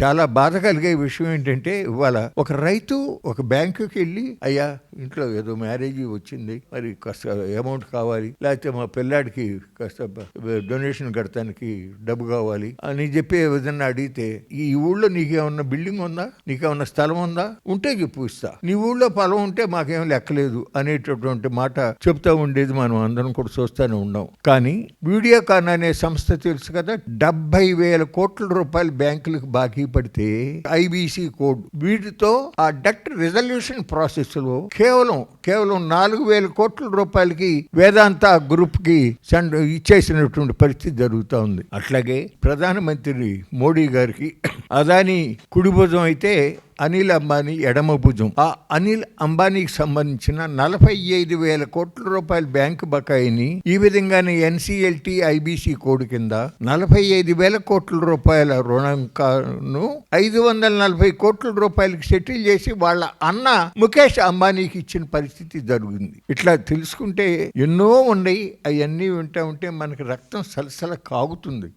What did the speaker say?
చాలా బాధ కలిగే విషయం ఏంటంటే, ఇవాళ ఒక రైతు ఒక బ్యాంకుకి వెళ్ళి, అయ్యా ఇంట్లో ఏదో మ్యారేజ్ వచ్చింది, మరి కాస్త అమౌంట్ కావాలి, లేకపోతే మా పిల్లాడికి కాస్త డొనేషన్ కడతానికి డబ్బు కావాలి అని చెప్పి ఏదన్నా అడిగితే, ఈ ఊళ్ళో నీకేమన్నా బిల్డింగ్ ఉందా, నీకేమన్నా స్థలం ఉందా, ఉంటే చెప్పు ఇస్తా, నీ ఊళ్ళో పొలం ఉంటే మాకేం లెక్కలేదు అనేటటువంటి మాట చెప్తా ఉండేది మనం అందరం కూడా చూస్తూనే ఉన్నాం. కానీ వీడియోకాన్ అనే సంస్థ తెలుసు కదా, 70,000 కోట్ల రూపాయలు బ్యాంకులకు బాకీ పడితే ఐబీసీ కోడ్, వీటితో ఆ డెట్ రిజల్యూషన్ ప్రాసెస్ లో కేవలం 4,000 కోట్ల రూపాయలకి వేదాంత గ్రూప్ కి ఇచ్చేసినటువంటి పరిస్థితి జరుగుతూ ఉంది. అట్లాగే ప్రధానమంత్రి మోడీ గారికి అదాని కుడి భుజం అయితే అనిల్ అంబానీ ఎడమ భుజం. ఆ అనిల్ అంబానీకి సంబంధించిన 45,000 కోట్ల రూపాయల బ్యాంకు బకాయిని ఈ విధంగానే ఎన్సీఎల్టీ ఐబీసీ కోడ్ కింద 45,000 కోట్ల రూపాయల రుణంను 540 కోట్ల రూపాయలకి సెటిల్ చేసి వాళ్ళ అన్న ముఖేష్ అంబానీకి ఇచ్చిన పరిస్థితి జరిగింది. ఇట్లా తెలుసుకుంటే ఎన్నో ఉన్నాయి. అవన్నీ వింటా ఉంటే మనకి రక్తం సలసల కాగుతుంది.